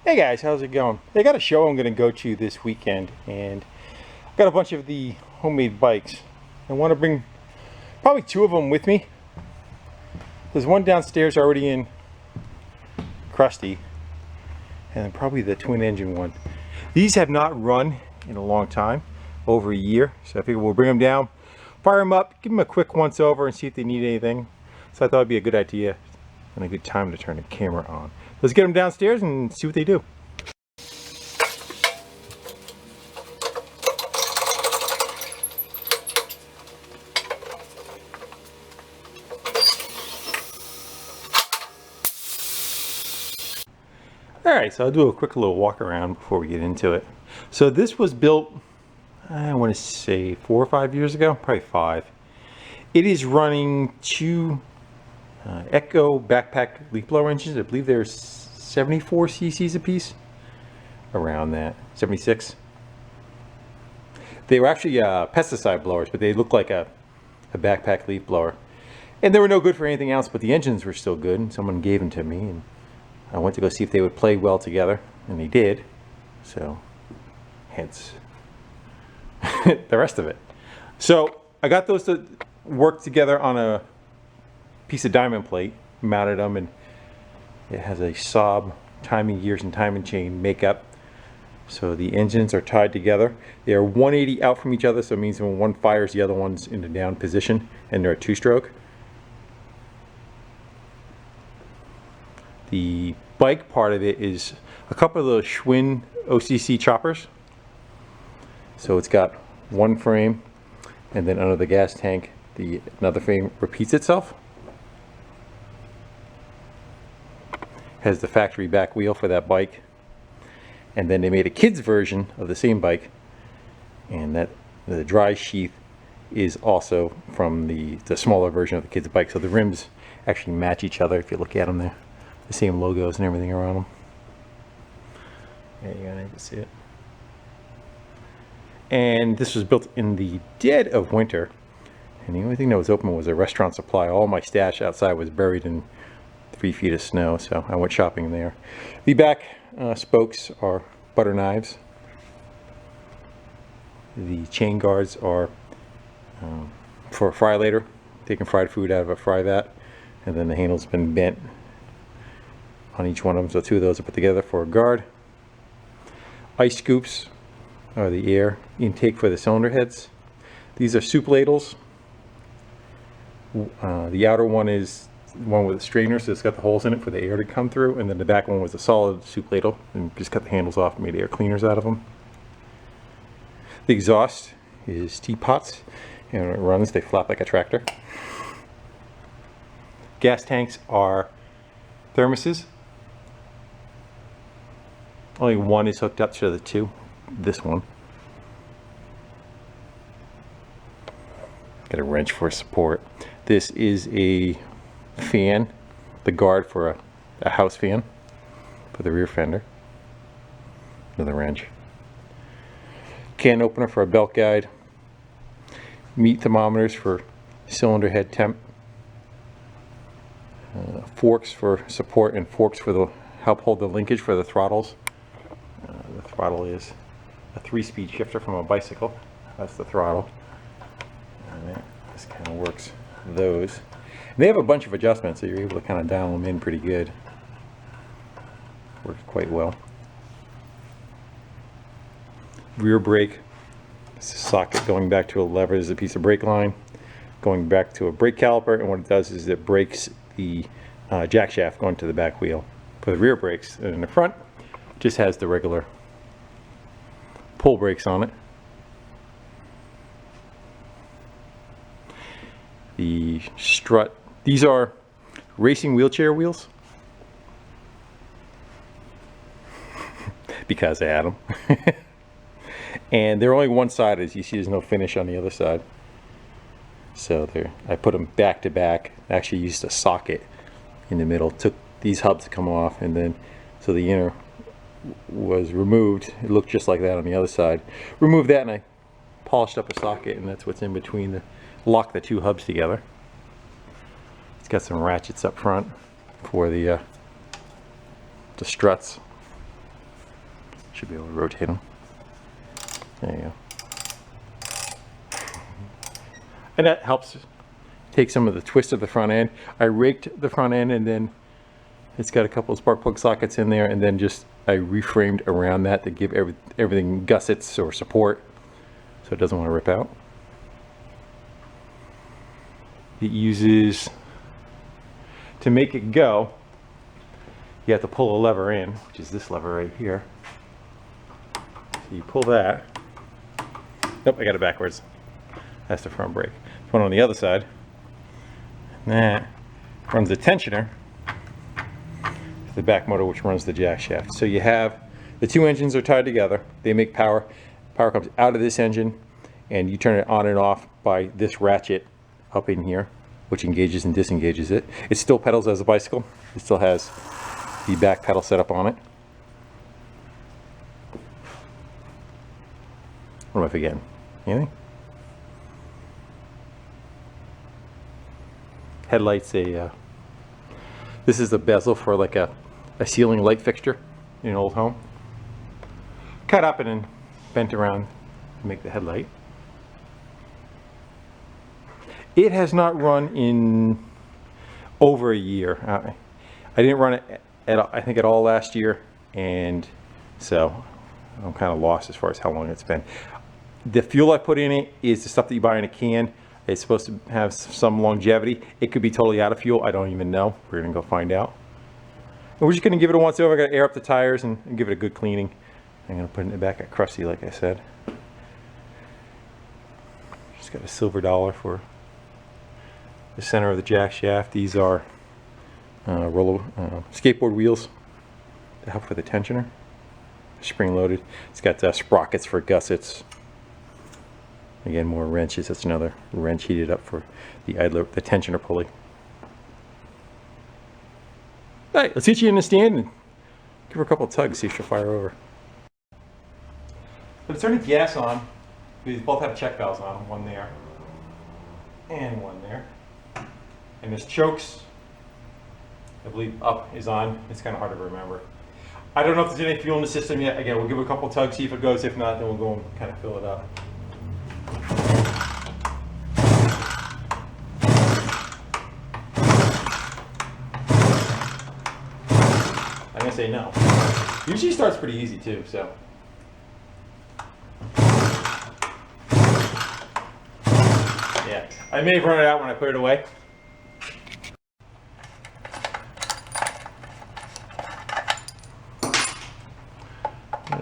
Hey guys, how's it going? I got a show I'm going to go to this weekend, and I've got a bunch of the homemade bikes. I want to bring probably two of them with me. There's one downstairs already in crusty, and then probably the twin engine one. These have not run in a long time, over a year, so I figure we'll bring them down, fire them up, give them a quick once over and see if they need anything. So I thought it'd be a good idea and a good time to turn the camera on. Let's get them downstairs and see what they do. Alright, so I'll do a quick little walk around before we get into it. So this was built, I want to say 4 or 5 years ago, probably 5. It is running two Echo backpack leaf blower engines. I believe they're 74 cc's a piece, around that, 76. They were actually pesticide blowers, but they looked like a backpack leaf blower. And they were no good for anything else, but the engines were still good, and someone gave them to me, and I went to go see if they would play well together, and they did. So, hence the rest of it. So, I got those to work together on a piece of diamond plate, mounted them, and it has a Saab timing gears and timing chain makeup. So the engines are tied together. They are 180 out from each other, so it means when one fires, the other one's in the down position, and they're a two-stroke. The bike part of it is a couple of those Schwinn OCC choppers. So it's got one frame, and then under the gas tank, another frame repeats itself. Has the factory back wheel for that bike, and then they made a kid's version of the same bike, and that the dry sheath is also from the smaller version of the kid's bike. So the rims actually match each other if you look at them. There, the same logos and everything around them. There you can see it. And this was built in the dead of winter, and the only thing that was open was a restaurant supply. All my stash outside was buried in 3 feet of snow, so I went shopping there. The back spokes are butter knives. The chain guards are for a fry later, taking fried food out of a fry vat, and then the handle's been bent on each one of them, so 2 of those are put together for a guard. Ice scoops are the air intake for the cylinder heads. These are soup ladles. The outer one is one with a strainer, so it's got the holes in it for the air to come through, and then the back one was a solid soup ladle, and just cut the handles off and made air cleaners out of them. The exhaust is teapots, and when it runs they flap like a tractor. Gas tanks are thermoses. Only one is hooked up to the two, this one. Got a wrench for support. This is a fan, the guard for a house fan for the rear fender. Another wrench. Can opener for a belt guide. Meat thermometers for cylinder head temp. Forks for support, and forks for the help hold the linkage for the throttles. The throttle is a 3-speed shifter from a bicycle. That's the throttle. And this kind of works those. And they have a bunch of adjustments, so you're able to kind of dial them in pretty good. Works quite well. Rear brake. This is a socket going back to a lever. There's a piece of brake line going back to a brake caliper, and what it does is it brakes the jack shaft going to the back wheel for the rear brakes. And in the front, it just has the regular pull brakes on it. The strut, these are racing wheelchair wheels because I had them. And they're only one side, as you see. There's no finish on the other side, so I put them back to back. I actually used a socket in the middle, took these hubs to come off, and then so the inner was removed. It looked just like that on the other side. Removed that, and I polished up a socket, and that's what's in between the lock the two hubs together. It's got some ratchets up front for the struts. Should be able to rotate them. There you go. And that helps take some of the twist of the front end. I raked the front end, and then it's got a couple of spark plug sockets in there, and then just I reframed around that to give everything gussets or support so it doesn't want to rip out. It uses, to make it go, you have to pull a lever in, which is this lever right here. So you pull that. Nope, I got it backwards. That's the front brake. One on the other side. And that runs the tensioner, the back motor, which runs the jack shaft. So you have the two engines are tied together. They make power. Power comes out of this engine, and you turn it on and off by this ratchet up in here, which engages and disengages it. It still pedals as a bicycle. It still has the back pedal set up on it. What am I forgetting? Anything? Headlights, this is the bezel for like a ceiling light fixture in an old home. Cut up and then bent around to make the headlight. It has not run in over a year. I didn't run it I think at all last year, and so I'm kind of lost as far as how long it's been. The fuel I put in it is the stuff that you buy in a can. It's supposed to have some longevity. It could be totally out of fuel. I don't even know. We're gonna go find out. And we're just gonna give it a once over. I gotta air up the tires and give it a good cleaning. I'm gonna put it back at crusty, like I said. Just got a silver dollar for the center of the jack shaft. These are skateboard wheels to help with the tensioner. Spring loaded. It's got sprockets for gussets. Again, more wrenches. That's another wrench heated up for the idler, the tensioner pulley. All right, let's get you in the stand and give her a couple of tugs, see if she'll fire over. But turn the gas on. These both have check valves on them, one there and one there. And this chokes, I believe up is on. It's kind of hard to remember. I don't know if there's any fuel in the system yet. Again, we'll give it a couple of tugs, see if it goes. If not, then we'll go and kind of fill it up. I'm gonna say no. Usually starts pretty easy too, so. Yeah, I may have run it out when I put it away.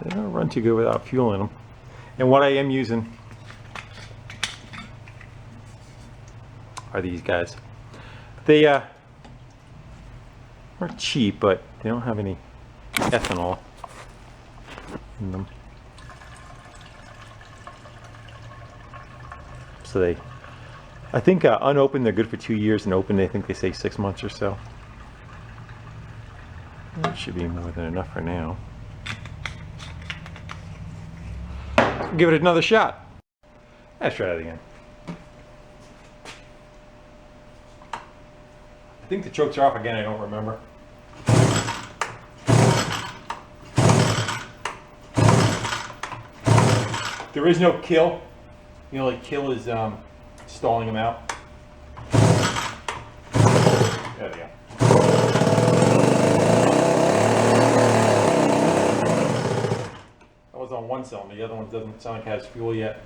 They don't run too good without fuel in them. And what I am using are these guys. They are cheap, but they don't have any ethanol in them. So they, I think unopened they're good for 2 years, and opened I think they say 6 months or so. That should be more than enough for now. Give it another shot. Let's try it again. I think the chokes are off again, I don't remember. There is no kill. The only kill is stalling them out. There we go. That was on one cylinder. The other one doesn't sound like it has fuel yet.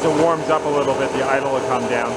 As it warms up a little bit, the idle will come down.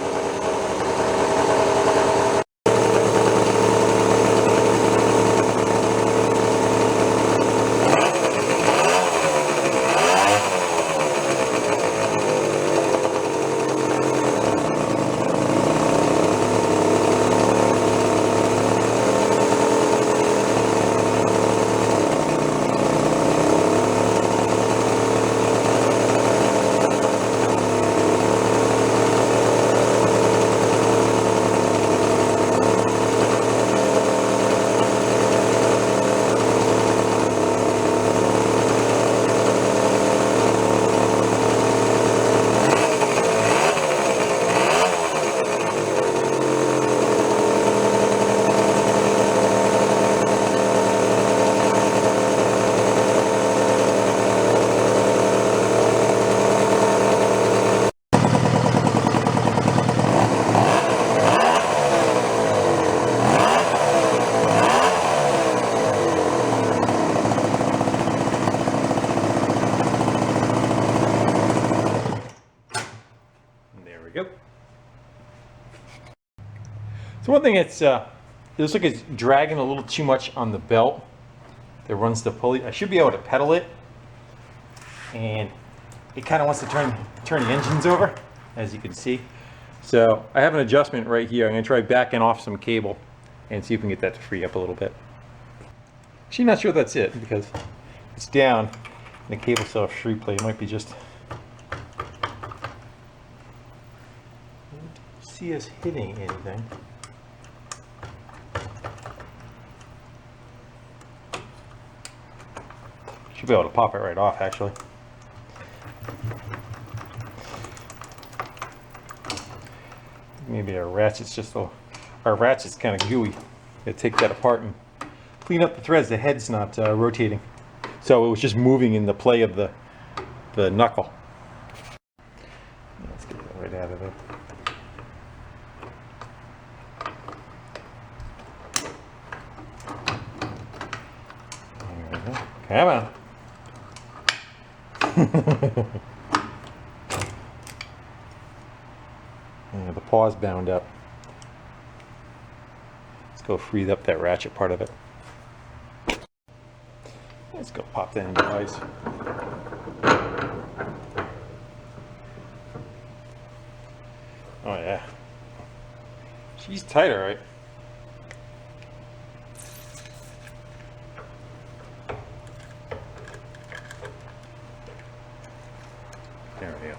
So one thing, it looks like it's dragging a little too much on the belt that runs the pulley. I should be able to pedal it, and it kind of wants to turn the engines over, as you can see. So I have an adjustment right here. I'm going to try backing off some cable and see if we can get that to free up a little bit. Actually, not sure that's it, because it's down and the cable still has free play. It might be just... I don't see us hitting anything. Should be able to pop it right off, actually. Maybe our ratchet's kind of gooey. Gotta take that apart and clean up the threads. The head's not rotating, so it was just moving in the play of the knuckle. Let's get that right out of there. There we go. Come on. Yeah, the paw's bound up. Let's go free up that ratchet part of it. Let's go pop that into ice. Oh yeah. She's tight, all right. There we go.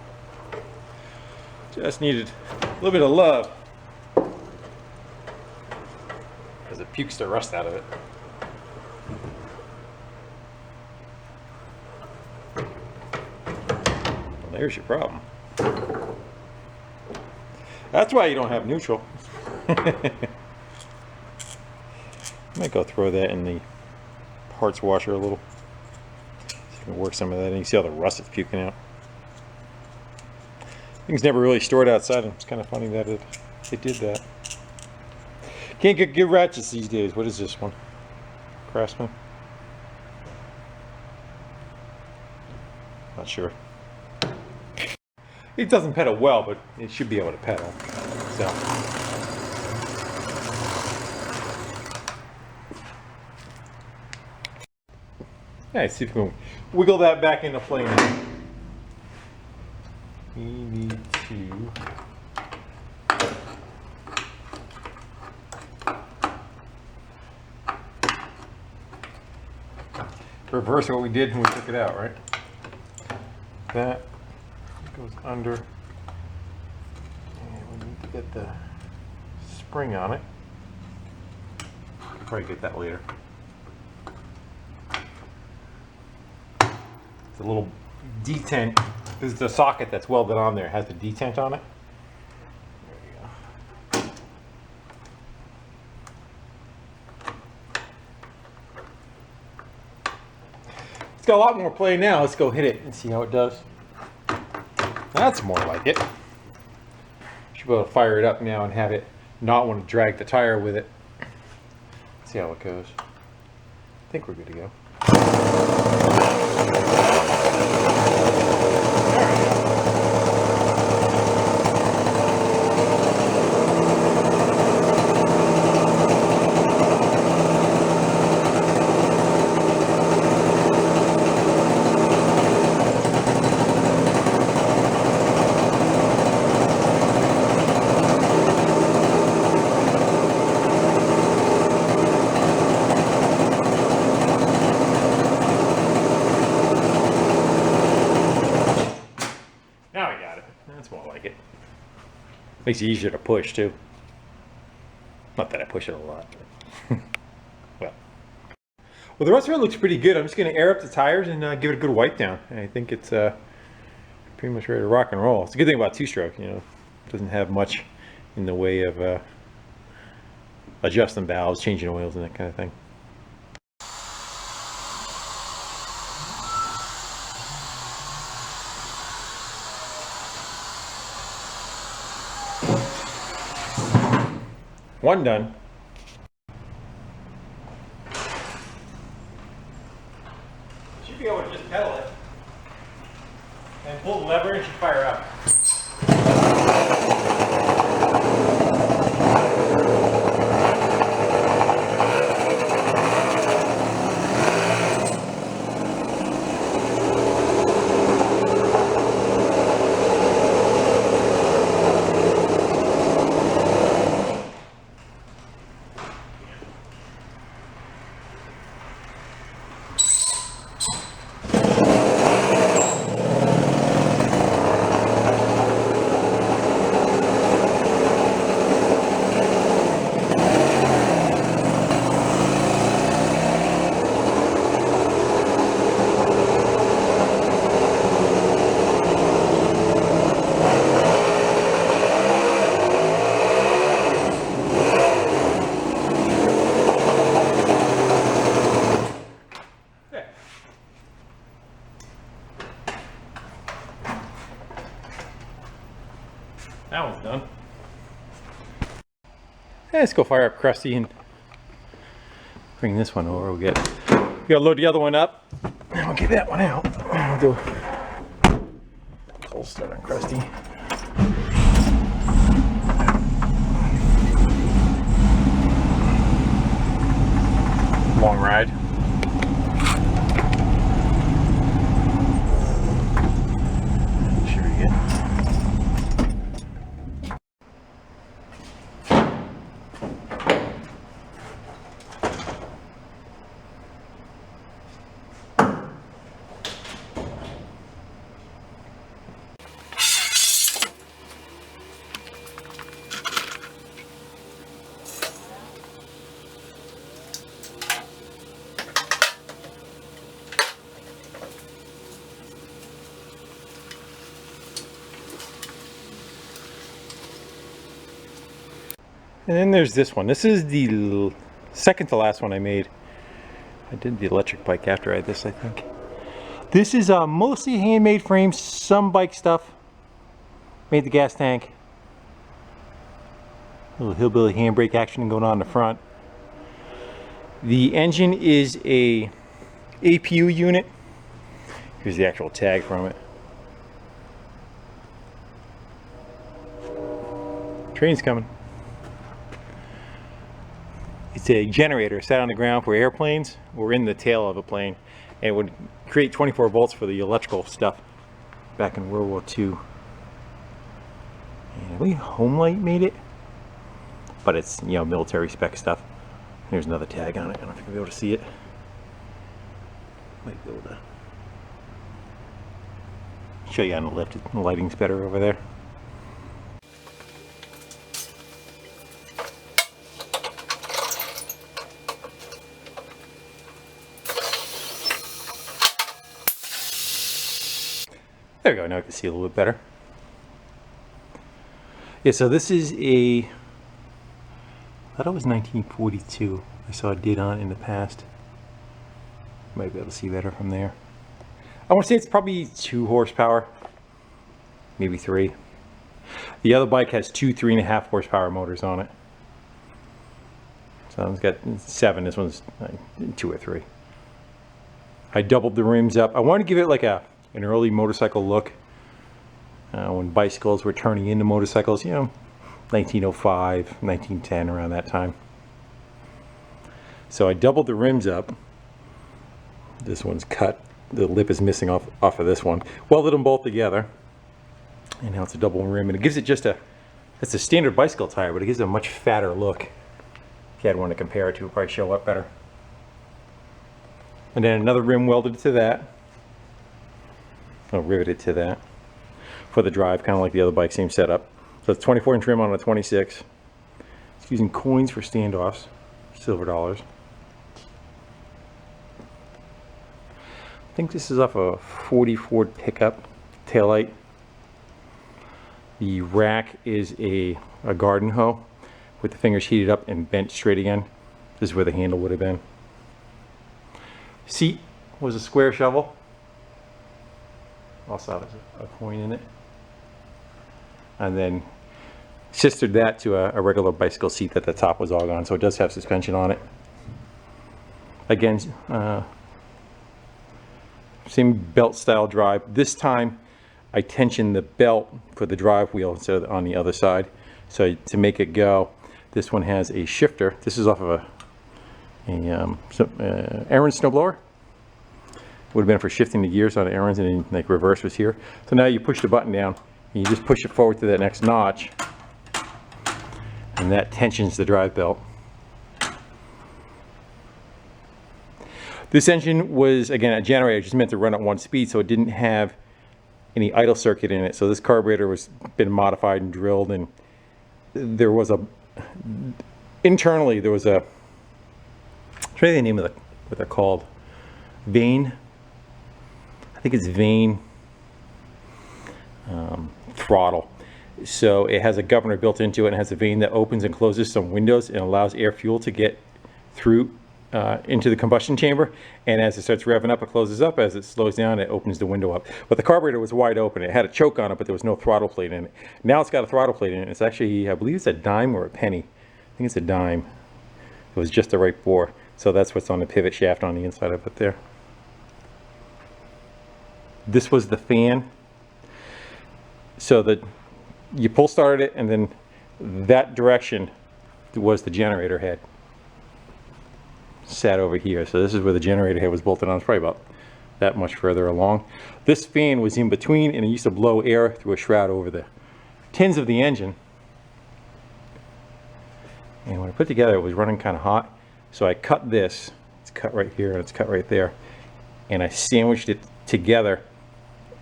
Just needed a little bit of love, because it pukes the rust out of it. Well, there's your problem. That's why you don't have neutral. I might go throw that in the parts washer a little. See if I can work some of that in. You see how the rust is puking out. Things never really stored outside, and it's kind of funny that it did that. Can't get good ratchets these days. What is this one? Craftsman? Not sure. It doesn't pedal well, but it should be able to pedal. So. Alright, see if we can wiggle that back into play now. We need to reverse what we did when we took it out, right? That goes under, and we need to get the spring on it. I'll probably get that later. It's a little detent. This is the socket that's welded on there. It has the detent on it. There we go. It's got a lot more play now. Let's go hit it and see how it does. That's more like it. Should be able to fire it up now and have it not want to drag the tire with it. See how it goes. I think we're good to go. Makes it easier to push too. Not that I push it a lot. But well, the rest of it looks pretty good. I'm just going to air up the tires and give it a good wipe down. And I think it's pretty much ready to rock and roll. It's a good thing about two-stroke, you know. It doesn't have much in the way of adjusting valves, changing oils, and that kind of thing. One done. Should be able to just pedal it and pull the lever and it should fire up. That one's done. Let's go fire up Krusty and bring this one over. We gotta load the other one up and we'll get that one out. We'll do a cold start on Krusty. Long ride. Sure you get. And then there's this one. This is the second to last one I made. I did the electric bike after I had this, I think. This is mostly handmade frames, some bike stuff. Made the gas tank. A little hillbilly handbrake action going on in the front. The engine is a APU unit. Here's the actual tag from it. Train's coming. It's a generator sat on the ground for airplanes or in the tail of a plane, and it would create 24 volts for the electrical stuff back in World War II. And I believe Homelight made it, but it's, you know, military spec stuff. There's another tag on it. I don't know if you'll be able to see it. Might be able to show you on the lift. The lighting's better over there. There we go, now I can see a little bit better. Yeah, so this is I thought it was 1942. I saw a did on it in the past. Might be able to see better from there. I want to say it's probably 2 horsepower, maybe 3. The other bike has 2 3.5 horsepower motors on it. So that one's got 7, this one's 2 or 3. I doubled the rims up. I wanted to give it like an early motorcycle look, when bicycles were turning into motorcycles, you know, 1905, 1910, around that time. So I doubled the rims up. This one's cut, the lip is missing off of this one. Welded them both together, and now it's a double rim, and it gives it just it's a standard bicycle tire, but it gives it a much fatter look. If you had one to compare it to, it would probably show up better. And then another rim welded to that. Riveted to that for the drive, kind of like the other bike, same setup. So it's 24-inch rim on a 26. It's using coins for standoffs, silver dollars. I think this is off a 40 Ford pickup taillight. The rack is a garden hoe with the fingers heated up and bent straight again. This is where the handle would have been. Seat was a square shovel. Also has a coin in it. And then sistered that to a regular bicycle seat that the top was all gone, so it does have suspension on it. Again, same belt style drive. This time I tensioned the belt for the drive wheel instead of on the other side. So to make it go, this one has a shifter. This is off of Aaron snowblower. Would have been for shifting the gears on Aaron's, and then like reverse was here. So now you push the button down and you just push it forward to that next notch, and that tensions the drive belt. This engine was, again, a generator, just meant to run at 1 speed, so it didn't have any idle circuit in it. So this carburetor was been modified and drilled, and there was internally there was a, I'm trying to think the name of what they're called, vane. I think it's vane throttle. So it has a governor built into it and has a vane that opens and closes some windows and allows air fuel to get through into the combustion chamber, and as it starts revving up, it closes up. As it slows down, it opens the window up. But the carburetor was wide open. It had a choke on it, but there was no throttle plate in it. Now it's got a throttle plate in it. It's actually, I believe it's a dime or a penny. I think it's a dime. It was just the right bore. So that's what's on the pivot shaft on the inside of it there. This was the fan. So that you pull started it, and then that direction was the generator head. Sat over here. So this is where the generator head was bolted on. It's probably about that much further along. This fan was in between, and it used to blow air through a shroud over the tins of the engine. And when I put together, it was running kind of hot. So I cut this. It's cut right here and it's cut right there. And I sandwiched it together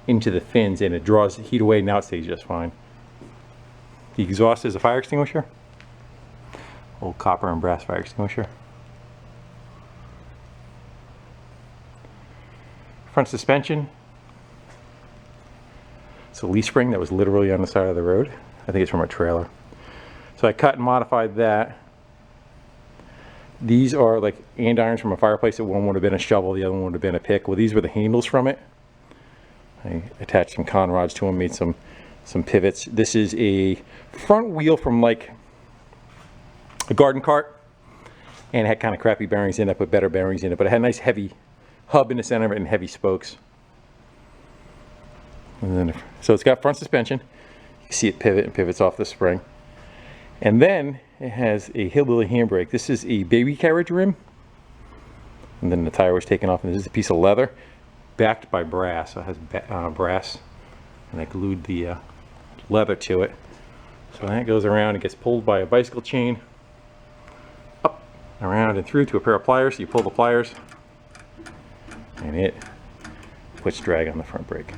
into the fins, and it draws the heat away. Now it stays just fine. The exhaust is a fire extinguisher. Old copper and brass fire extinguisher. Front suspension. It's a leaf spring that was literally on the side of the road. I think it's from a trailer. So I cut and modified that. These are like andirons from a fireplace. One would have been a shovel, the other one would have been a pick. Well, these were the handles from it. I attached some con rods to them, made some pivots. This is a front wheel from like a garden cart, and it had kind of crappy bearings in it. I put better bearings in it, but it had a nice heavy hub in the center of it and heavy spokes. And then, so it's got front suspension. You see it pivot and pivots off the spring. And then it has a hillbilly handbrake. This is a baby carriage rim. And then the tire was taken off, and this is a piece of leather backed by brass. So it has brass, and I glued the leather to it. So that goes around, it gets pulled by a bicycle chain up, around, and through to a pair of pliers. So you pull the pliers, and it puts drag on the front brake.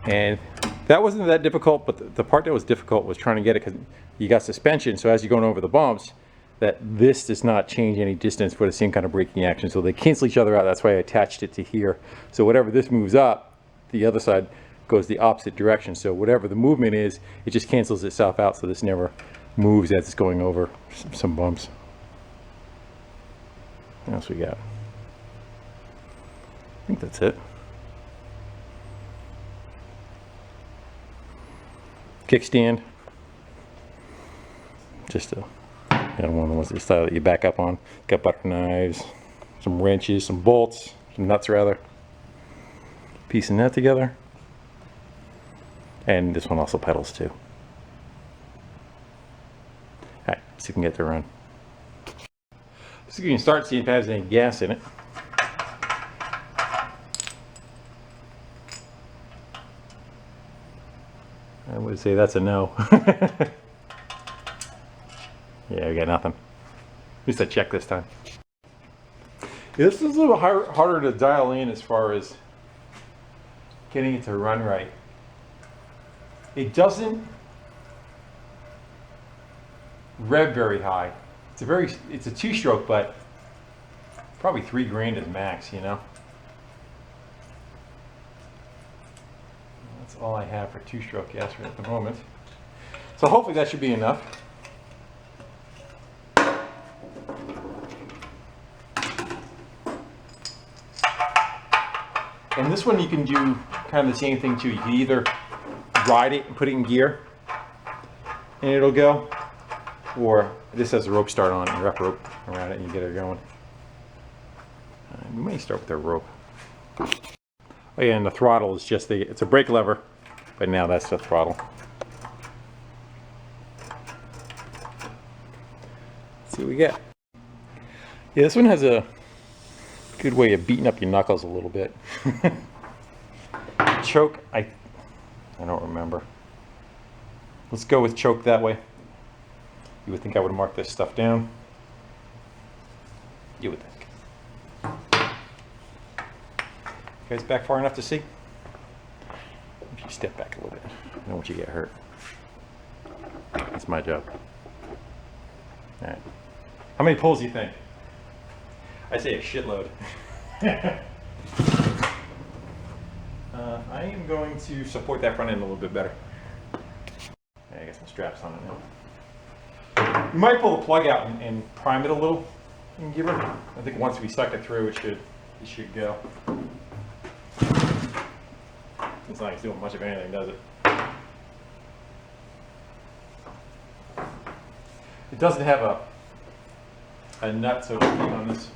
And that wasn't that difficult, but the part that was difficult was trying to get it, because you got suspension, so as you're going over the bumps, that this does not change any distance for the same kind of braking action, so they cancel each other out. That's why I attached it to here. So whatever this moves up, the other side goes the opposite direction. So whatever the movement is, it just cancels itself out, so this never moves as it's going over some bumps. What else we got? I think that's it. Kickstand. Just one of the ones the style that you back up on. Got butter knives, some wrenches, some bolts, some nuts rather. Piecing that together. And this one also pedals too. Alright, so you can get to run. So you can start seeing if it has any gas in it. I would say that's a no. Yeah, we got nothing. At least I checked this time. This is a little harder to dial in as far as getting it to run right. It doesn't rev very high. It's a two-stroke, but probably $3,000 is max, you know. That's all I have for two-stroke gas right at the moment. So hopefully that should be enough. And this one you can do kind of the same thing too. You can either ride it and put it in gear and it'll go, or this has a rope start on it, you wrap a rope around it and you get it going. We may start with the rope. Oh yeah, and the throttle is just it's a brake lever, but now that's the throttle. Let's see what we get. Yeah, this one has a good way of beating up your knuckles a little bit. Choke, I don't remember. Let's go with choke that way. You would think I would mark this stuff down. You would think. You guys back far enough to see? If you step back a little bit, I don't want you to get hurt. That's my job. All right. How many pulls do you think? I say a shitload. I am going to support that front end a little bit better. I got some straps on it now. You might pull the plug out and prime it a little and give it. I think once we suck it through, it should go. It's not like it's doing much of anything, does it? It doesn't have a nut, so to speak, on this.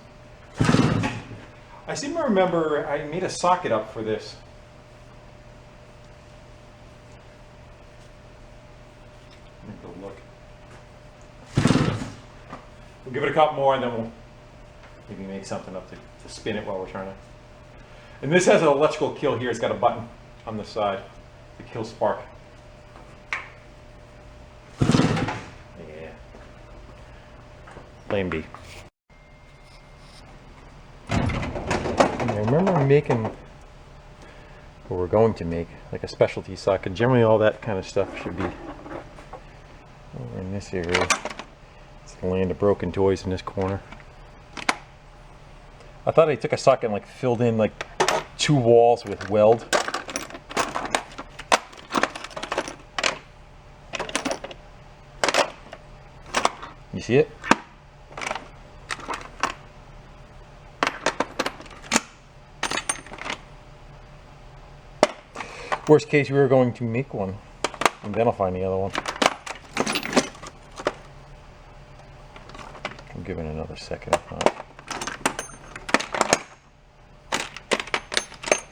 I seem to remember I made a socket up for this. Let me go look. We'll give it a couple more and then we'll maybe make something up to spin it while we're trying to. And this has an electrical kill here. It's got a button on the side to kill spark. Yeah. Lame B. I remember making, or we're going to make, like a specialty socket. Generally all that kind of stuff should be over in this area. It's the land of broken toys in this corner. I thought I took a socket and like filled in like 2 walls with weld. You see it? Worst case, we were going to make one, and then I'll find the other one. I'm giving it another second.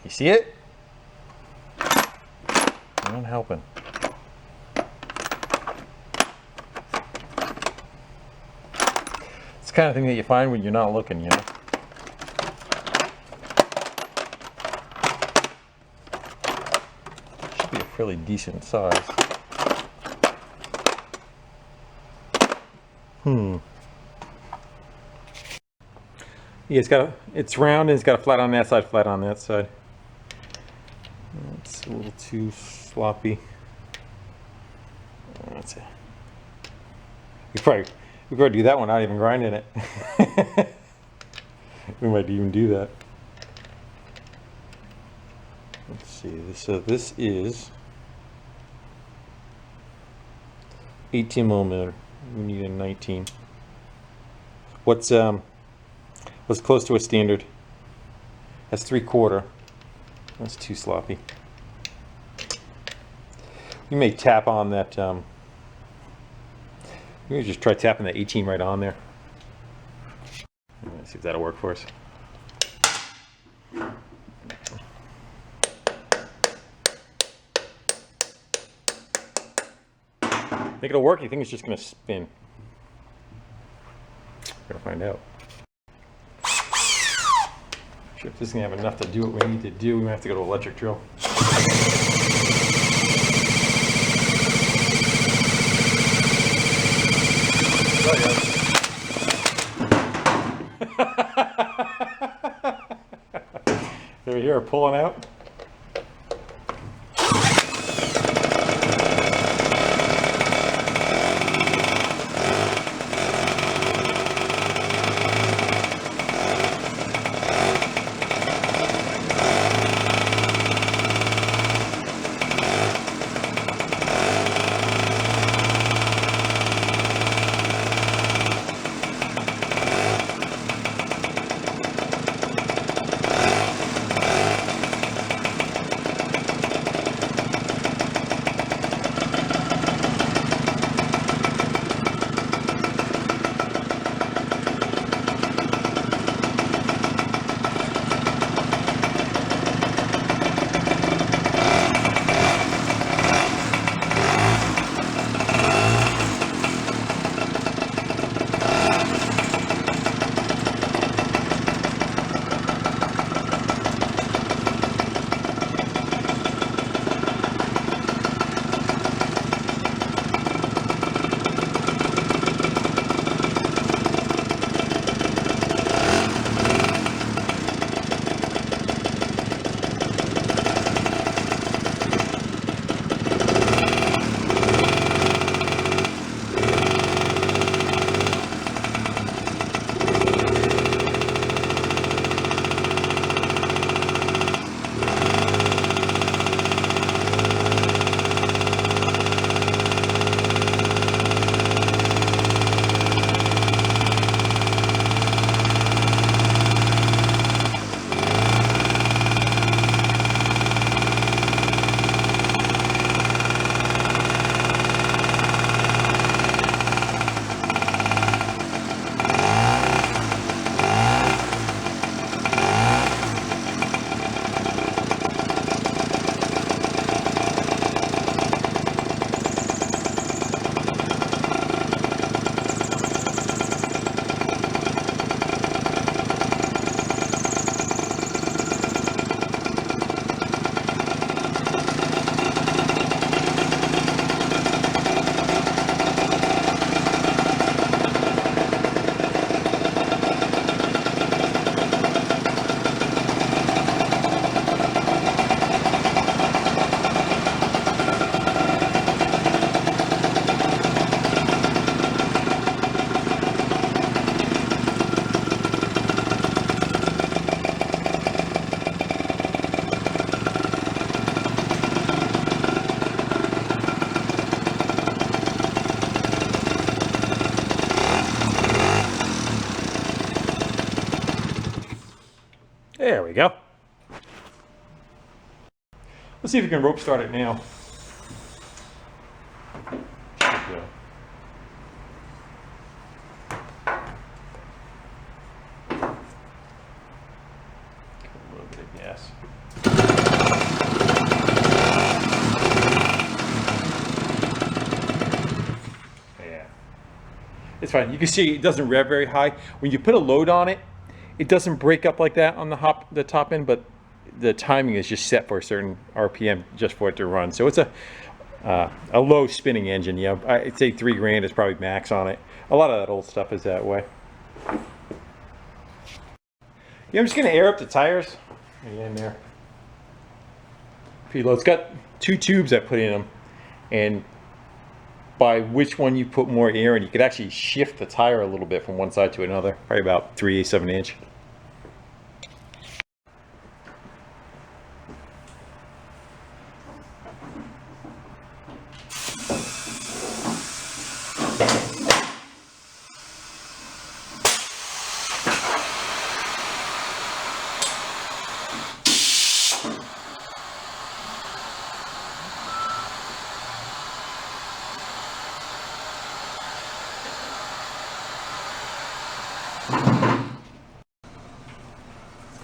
You see it? I'm not helping. It's the kind of thing that you find when you're not looking, you know? Fairly decent size. Yeah, it's round and it's got a flat on that side, flat on that side. It's a little too sloppy. That's it. We probably do that one not even grinding it. We might even do that. Let's see. So this is 18 millimeter. We need a 19. What's close to a standard? That's 3/4. That's too sloppy. We may tap on that. We may just try tapping that 18 right on there. Let's see if that'll work for us. Think it'll work? You think it's just going to spin? We're going to find out. Sure, if this is going to have enough to do what we need to do, we might have to go to electric drill. Did we hear her pulling out? There we go. Let's see if we can rope start it now. Should go. Give it a little bit of gas. Yeah. It's fine. You can see it doesn't rev very high. When you put a load on it, it doesn't break up like that on the top end, but the timing is just set for a certain RPM just for it to run. So it's a low spinning engine. Yeah, I'd say $3,000 is probably max on it. A lot of that old stuff is that way. Yeah, I'm just gonna air up the tires. Yeah, in there. Preload. It's got 2 tubes I put in them, and by which one you put more air in, you could actually shift the tire a little bit from one side to another, probably about 3/8 of an inch.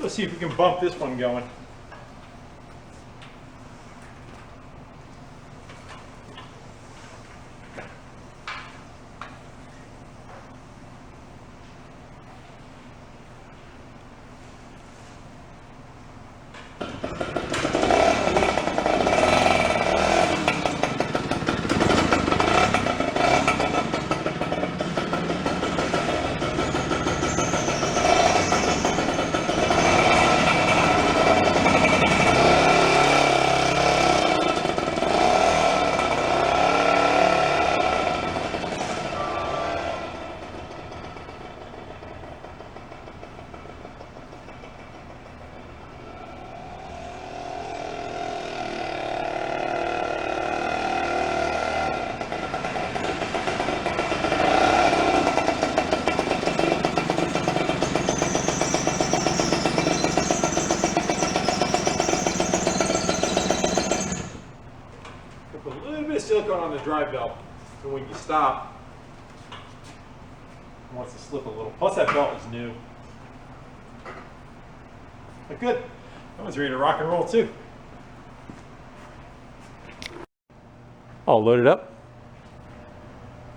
Let's see if we can bump this one going. Silicone on the drive belt, so when you stop, it wants to slip a little. Plus that belt is new. But good. That one's ready to rock and roll too. All loaded up.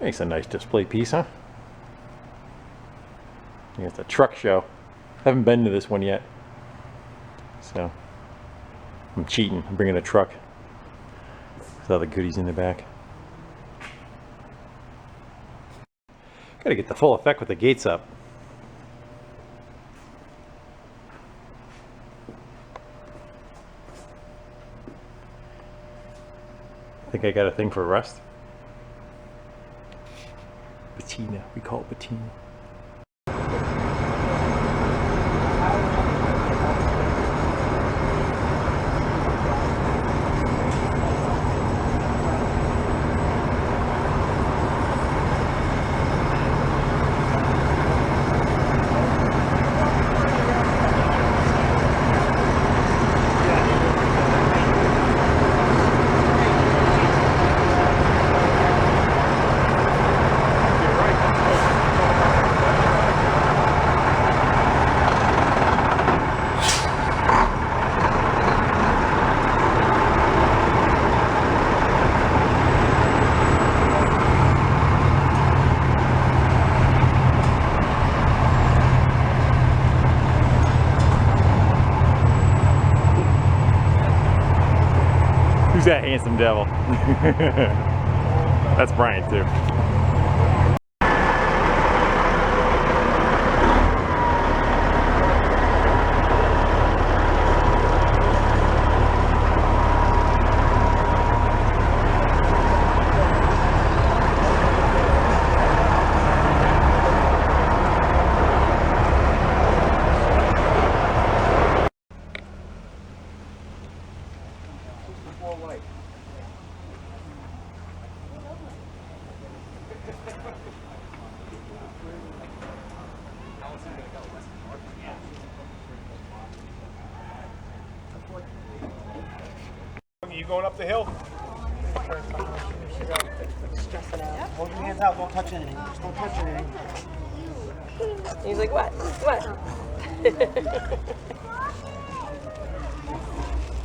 Makes a nice display piece, huh? Yeah, it's a truck show. Haven't been to this one yet, so I'm cheating. I'm bringing a truck. With all the goodies in the back. Gotta get the full effect with the gates up. I think I got a thing for rust. Patina, we call it patina. Who's that handsome devil? That's Brian too. You going up the hill? Stressing out. Hold your hands out. Don't touch anything. Just don't touch anything. He's like, what? What?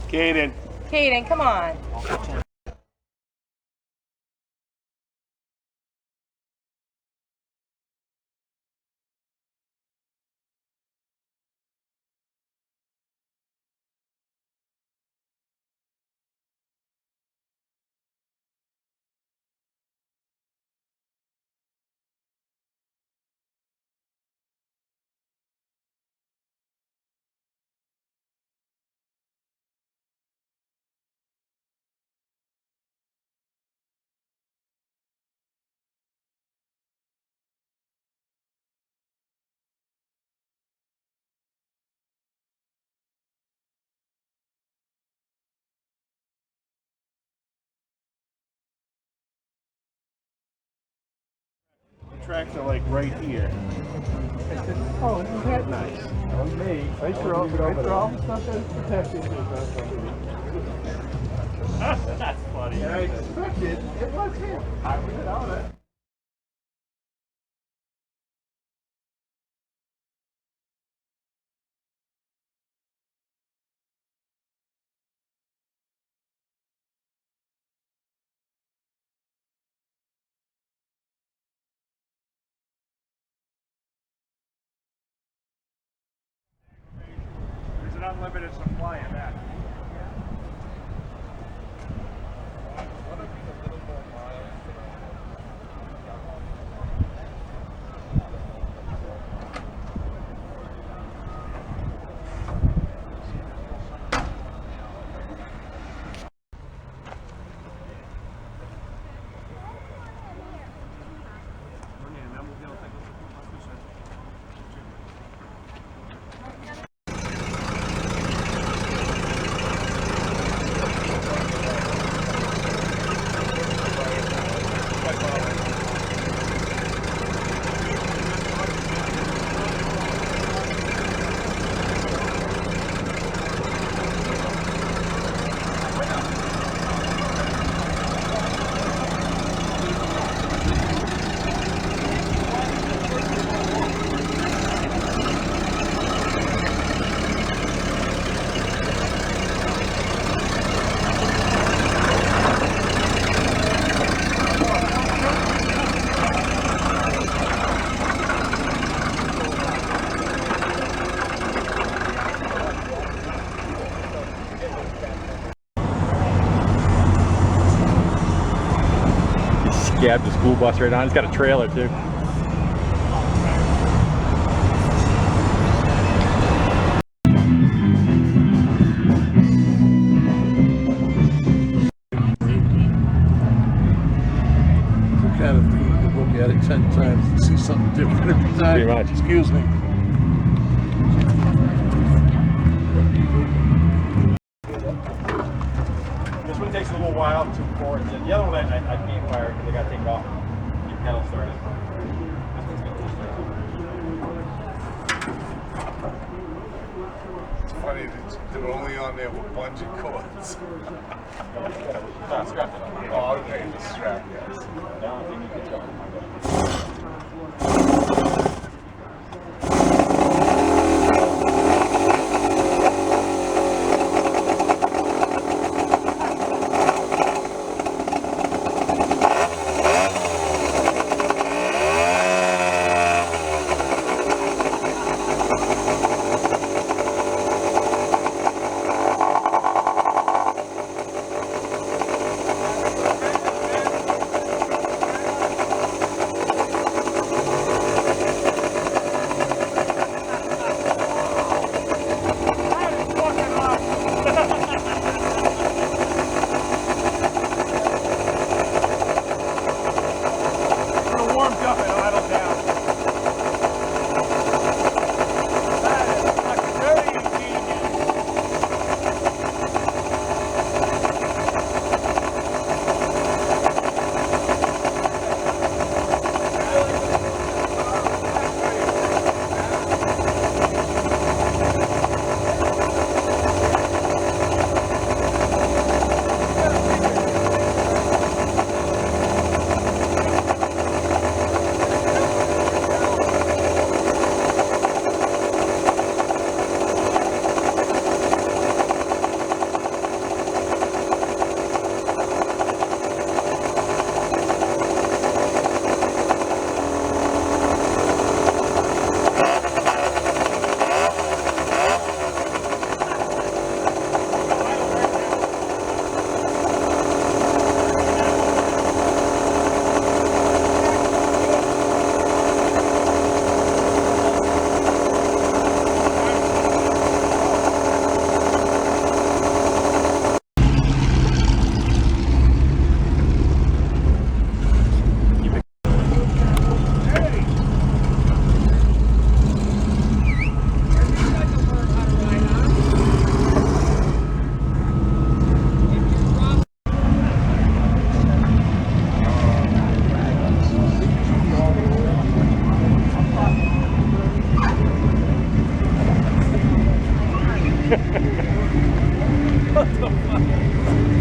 Kaden. Kaden, come on. Don't touch anything. Tracks are like right here. Oh, isn't that nice? On me. Nice draw. Nice draw. Stuff that's protected. That's funny. Yeah, I expected. It was him. I was on it. There's an unlimited supply of that. Scabbed the school bus right on. It's got a trailer too. Kind of thing you can look at it 10 times and see something different every time. Pretty much. Excuse me. This one takes a little while to pour it. The other one I can't fire because I got to take it off. Get pedal started. This one's going to It's funny that they're only on there with bungee cords. Oh, okay, the strap, yes. Now I think you can tell. What the fuck?